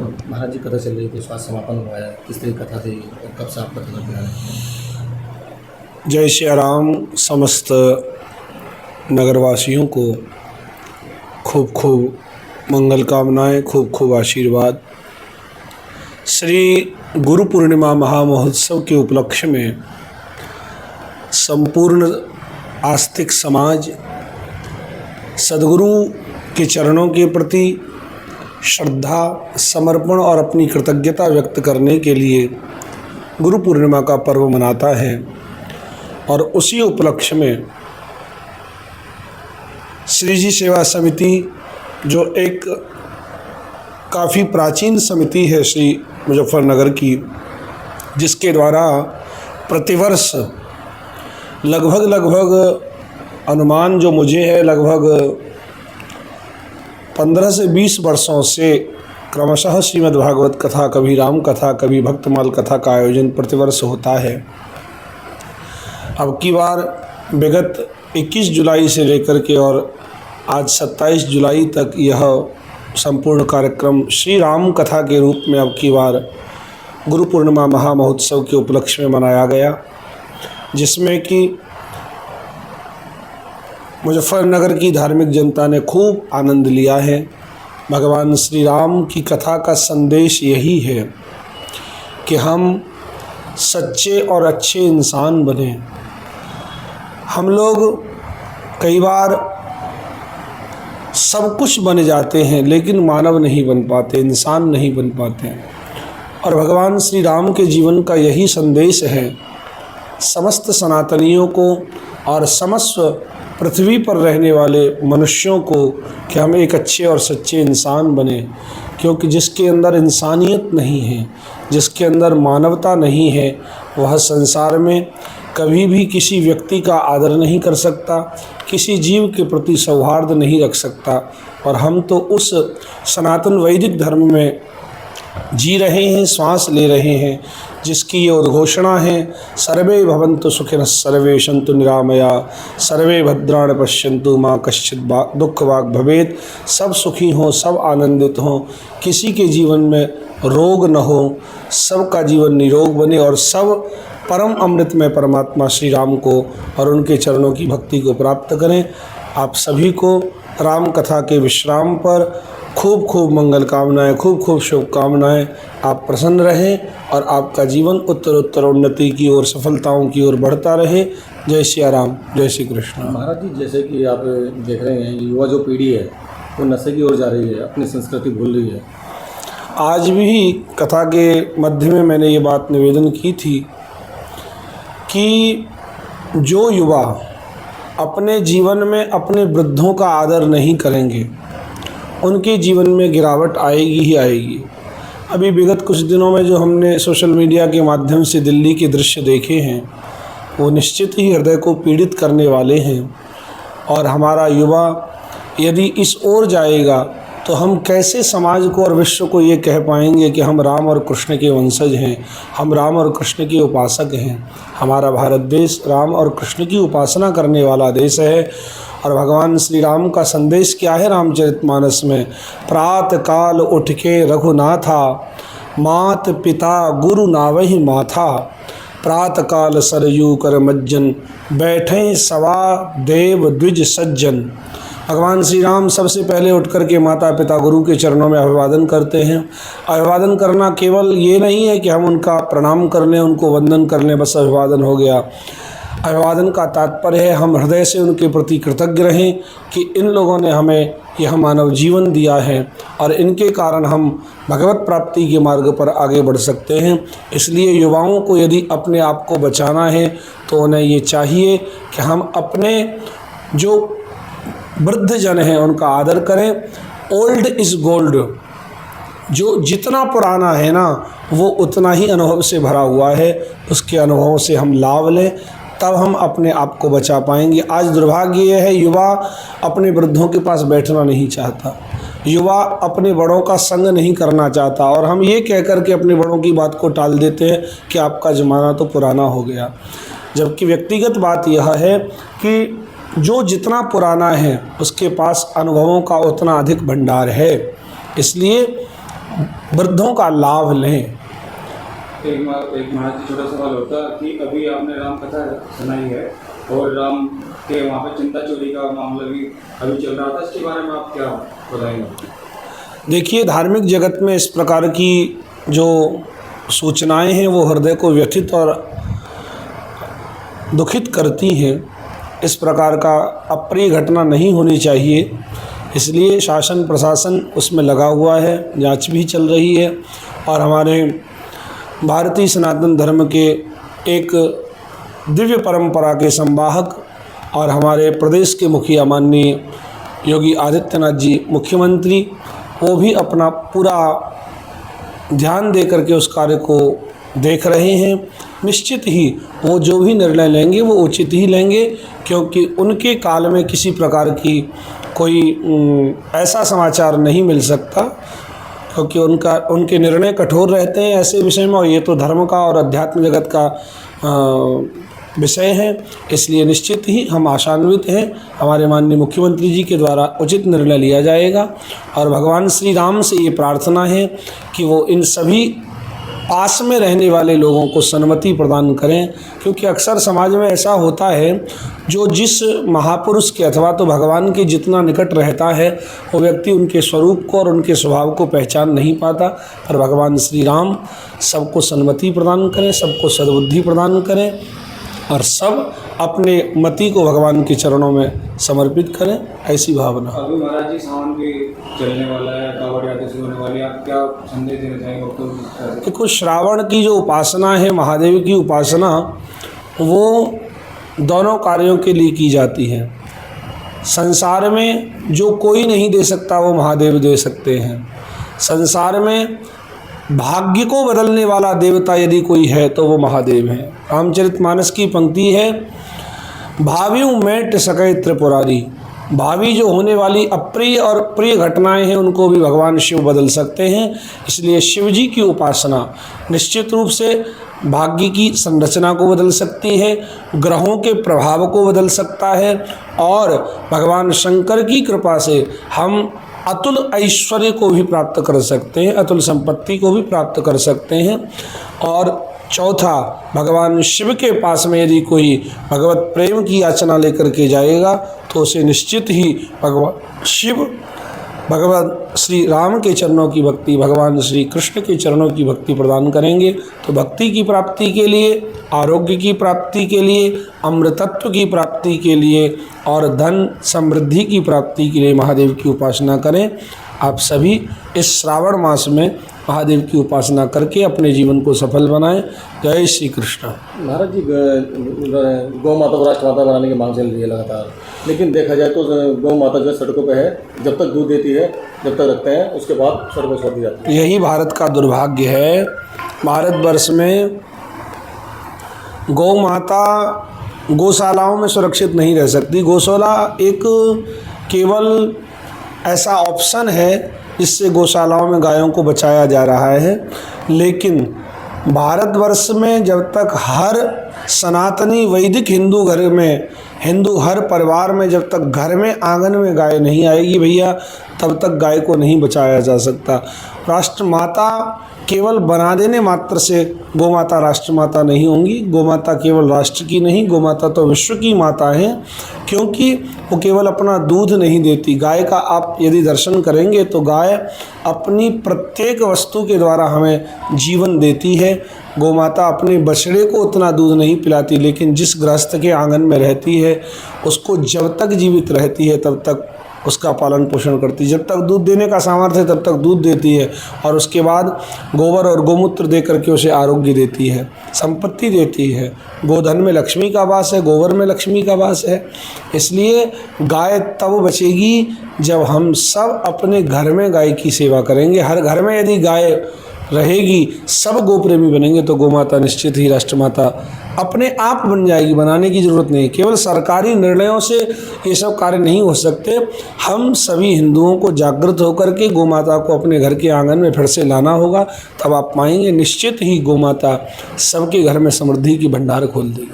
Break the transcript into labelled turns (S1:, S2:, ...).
S1: महाराज जी कथा चल रही थी, स्वास्थ्य समापन हुआ है, किस तरह की कथा थी और कब से आप कथा करते आ रहे हैं?
S2: जय श्री राम। समस्त नगरवासियों को खूब खूब मंगल कामनाएं, खूब खूब आशीर्वाद। श्री गुरु पूर्णिमा महामहोत्सव के उपलक्ष्य में संपूर्ण आस्तिक समाज सद्गुरु के चरणों के प्रति श्रद्धा, समर्पण और अपनी कृतज्ञता व्यक्त करने के लिए गुरु पूर्णिमा का पर्व मनाता है। और उसी उपलक्ष्य में श्री जी सेवा समिति, जो एक काफ़ी प्राचीन समिति है श्री मुजफ्फरनगर की, जिसके द्वारा प्रतिवर्ष लगभग अनुमान जो मुझे है लगभग 15 से 20 वर्षों से क्रमशः श्रीमद् भागवत कथा, कभी राम कथा, कभी भक्तमाल कथा का आयोजन प्रतिवर्ष होता है। अब की बार विगत 21 जुलाई से लेकर के और आज 27 जुलाई तक यह संपूर्ण कार्यक्रम श्री राम कथा के रूप में अब की बार गुरु पूर्णिमा महामहोत्सव के उपलक्ष्य में मनाया गया, जिसमें कि मुजफ्फरनगर की धार्मिक जनता ने खूब आनंद लिया है। भगवान श्री राम की कथा का संदेश यही है कि हम सच्चे और अच्छे इंसान बने। हम लोग कई बार सब कुछ बन जाते हैं लेकिन मानव नहीं बन पाते, इंसान नहीं बन पाते। और भगवान श्री राम के जीवन का यही संदेश है समस्त सनातनियों को और समस्त पृथ्वी पर रहने वाले मनुष्यों को कि हम एक अच्छे और सच्चे इंसान बने, क्योंकि जिसके अंदर इंसानियत नहीं है, जिसके अंदर मानवता नहीं है, वह संसार में कभी भी किसी व्यक्ति का आदर नहीं कर सकता, किसी जीव के प्रति सौहार्द नहीं रख सकता। और हम तो उस सनातन वैदिक धर्म में जी रहे हैं, श्वास ले रहे हैं, जिसकी ये उद्घोषणा है, सर्वे भवन्तु सुखिनः सर्वे सन्तु निरामया सर्वे भद्राणि पश्यन्तु माँ कश्चित् दुःख भाग् भवेत्। सब सुखी हों, सब आनंदित हों, किसी के जीवन में रोग न हो, सबका जीवन निरोग बने और सब परम अमृत में परमात्मा श्री राम को और उनके चरणों की भक्ति को प्राप्त करें। आप सभी को राम कथा के विश्राम पर खूब खूब मंगल कामनाएं, खूब खूब शुभकामनाएं। आप प्रसन्न रहें और आपका जीवन उत्तर उत्तर उन्नति की ओर, सफलताओं की ओर बढ़ता रहे। जय श्री राम, जय श्री कृष्ण।
S1: महाराज जी, जैसे कि आप देख रहे हैं युवा जो पीढ़ी है वो नशे की ओर जा रही है, अपनी संस्कृति भूल रही है।
S2: आज भी कथा के मध्य में मैंने ये बात निवेदन की थी कि जो युवा अपने जीवन में अपने वृद्धों का आदर नहीं करेंगे, उनके जीवन में गिरावट आएगी ही आएगी। अभी विगत कुछ दिनों में जो हमने सोशल मीडिया के माध्यम से दिल्ली के दृश्य देखे हैं, वो निश्चित ही हृदय को पीड़ित करने वाले हैं। और हमारा युवा यदि इस ओर जाएगा तो हम कैसे समाज को और विश्व को ये कह पाएंगे कि हम राम और कृष्ण के वंशज हैं, हम राम और कृष्ण के उपासक हैं। हमारा भारत देश राम और कृष्ण की उपासना करने वाला देश है। और भगवान श्री राम का संदेश क्या है रामचरितमानस में? प्रात काल उठ के रघुनाथा, मात पिता गुरु नावहि माथा, प्रात काल सरयू कर मज्जन, बैठे सवा देव द्विज सज्जन। भगवान श्री राम सबसे पहले उठ कर के माता पिता गुरु के चरणों में अभिवादन करते हैं। अभिवादन करना केवल ये नहीं है कि हम उनका प्रणाम कर लें, उनको वंदन कर लें, बस अभिवादन हो गया। अभिवादन का तात्पर्य है हम हृदय से उनके प्रति कृतज्ञ रहें कि इन लोगों ने हमें यह मानव जीवन दिया है और इनके कारण हम भगवत प्राप्ति के मार्ग पर आगे बढ़ सकते हैं। इसलिए युवाओं को यदि अपने आप को बचाना है तो उन्हें ये चाहिए कि हम अपने जो वृद्ध जन हैं उनका आदर करें। ओल्ड इज़ गोल्ड, जो जितना पुराना है ना वो उतना ही अनुभव से भरा हुआ है, उसके अनुभवों से हम लाभ लें, तब हम अपने आप को बचा पाएंगे। आज दुर्भाग्य ये है युवा अपने वृद्धों के पास बैठना नहीं चाहता, युवा अपने बड़ों का संग नहीं करना चाहता और हम ये कह कर के अपने बड़ों की बात को टाल देते हैं कि आपका ज़माना तो पुराना हो गया। जबकि व्यक्तिगत बात यह है कि जो जितना पुराना है उसके पास अनुभवों का उतना अधिक भंडार है। इसलिए वृद्धों का लाभ लें।
S3: एक महाराज जी छोटा सवाल होता कि अभी आपने राम कथा सुनाई है और राम के वहाँ पे चिंता चोरी का मामला भी अभी चल रहा था, इसके बारे में आप क्या बताएंगे?
S2: देखिए, धार्मिक जगत में इस प्रकार की जो सूचनाएं हैं वो हृदय को व्यथित और दुखित करती हैं। इस प्रकार का अप्रिय घटना नहीं होनी चाहिए, इसलिए शासन प्रशासन उसमें लगा हुआ है, जांच भी चल रही है। और हमारे भारतीय सनातन धर्म के एक दिव्य परंपरा के संवाहक और हमारे प्रदेश के मुखिया माननीय योगी आदित्यनाथ जी मुख्यमंत्री, वो भी अपना पूरा ध्यान दे करके उस कार्य को देख रहे हैं। निश्चित ही वो जो भी निर्णय लेंगे वो उचित ही लेंगे, क्योंकि उनके काल में किसी प्रकार की कोई ऐसा समाचार नहीं मिल सकता, क्योंकि उनके निर्णय कठोर रहते हैं ऐसे विषय में। और ये तो धर्म का और अध्यात्म जगत का विषय है, इसलिए निश्चित ही हम आशान्वित हैं। हमारे माननीय मुख्यमंत्री जी के द्वारा उचित निर्णय लिया जाएगा और भगवान श्री राम से ये प्रार्थना है कि वो इन सभी पास में रहने वाले लोगों को सन्मति प्रदान करें, क्योंकि अक्सर समाज में ऐसा होता है, जो जिस महापुरुष के अथवा तो भगवान के जितना निकट रहता है वो व्यक्ति उनके स्वरूप को और उनके स्वभाव को पहचान नहीं पाता। पर भगवान श्री राम सबको सन्मति प्रदान करें, सबको सद्बुद्धि प्रदान करें और सब अपने मति को भगवान के चरणों में समर्पित करें, ऐसी भावना।
S3: अभी महाराज जी सावन भी चलने वाला है, कावड़ यात्रा शुरू होने वाली है, आप क्या संदेश देना चाहेंगे?
S2: देखो, श्रावण की जो उपासना है, महादेव की उपासना, वो दोनों कार्यों के लिए की जाती है। संसार में जो कोई नहीं दे सकता वो महादेव दे सकते हैं। संसार में भाग्य को बदलने वाला देवता यदि कोई है तो वो महादेव हैं। रामचरितमानस की पंक्ति है, भाव्यू मेट सके त्रिपुरारी। भावी जो होने वाली अप्रिय और प्रिय घटनाएं हैं उनको भी भगवान शिव बदल सकते हैं। इसलिए शिव जी की उपासना निश्चित रूप से भाग्य की संरचना को बदल सकती है, ग्रहों के प्रभाव को बदल सकता है, और भगवान शंकर की कृपा से हम अतुल ऐश्वर्य को भी प्राप्त कर सकते हैं, अतुल संपत्ति को भी प्राप्त कर सकते हैं। और चौथा, भगवान शिव के पास में यदि कोई भगवत प्रेम की याचना लेकर के जाएगा तो उसे निश्चित ही भगवान शिव, भगवान श्री राम के चरणों की भक्ति, भगवान श्री कृष्ण के चरणों की भक्ति प्रदान करेंगे। तो भक्ति की प्राप्ति के लिए, आरोग्य की प्राप्ति के लिए, अमृतत्व की प्राप्ति के लिए और धन समृद्धि की प्राप्ति के लिए महादेव की उपासना करें। आप सभी इस श्रावण मास में महादेव की उपासना करके अपने जीवन को सफल बनाएं। जय श्री कृष्ण।
S1: महाराज जी, गौ माता को राष्ट्र माता बनाने की मांग चल रही है लगातार, लेकिन देखा जाए तो गौ माता जो सड़कों पे है, जब तक दूध देती है, जब तक रखते हैं, उसके बाद सड़कों छोड़ दी जाती है।
S2: यही भारत का दुर्भाग्य है। भारतवर्ष में गौ माता गौशालाओं में सुरक्षित नहीं रह सकती। गौशाला एक केवल ऐसा ऑप्शन है जिससे गौशालाओं में गायों को बचाया जा रहा है, लेकिन भारतवर्ष में जब तक हर सनातनी वैदिक हिंदू घर में, हिंदू हर परिवार में जब तक घर में आंगन में गाय नहीं आएगी भैया, तब तक गाय को नहीं बचाया जा सकता। राष्ट्रमाता केवल बना देने मात्र से गोमाता राष्ट्रमाता नहीं होंगी। गोमाता केवल राष्ट्र की नहीं, गोमाता तो विश्व की माता है, क्योंकि वो केवल अपना दूध नहीं देती। गाय का आप यदि दर्शन करेंगे तो गाय अपनी प्रत्येक वस्तु के द्वारा हमें जीवन देती है। गोमाता अपने बछड़े को उतना दूध नहीं पिलाती, लेकिन जिस गृहस्थ के आंगन में रहती है उसको जब तक जीवित रहती है तब तक उसका पालन पोषण करती है। जब तक दूध देने का सामर्थ्य है तब तक दूध देती है, और उसके बाद गोबर और गोमूत्र दे करके उसे आरोग्य देती है, संपत्ति देती है। गोधन में लक्ष्मी का वास है, गोबर में लक्ष्मी का वास है। इसलिए गाय तब बचेगी जब हम सब अपने घर में गाय की सेवा करेंगे। हर घर में यदि गाय रहेगी, सब गोप्रेमी बनेंगे, तो गोमाता निश्चित ही राष्ट्रमाता अपने आप बन जाएगी। बनाने की ज़रूरत नहीं। केवल सरकारी निर्णयों से ये सब कार्य नहीं हो सकते। हम सभी हिंदुओं को जागृत होकर के गोमाता को अपने घर के आंगन में फिर से लाना होगा, तब आप पाएंगे निश्चित ही गोमाता सबके घर में समृद्धि की भंडार खोल देगी।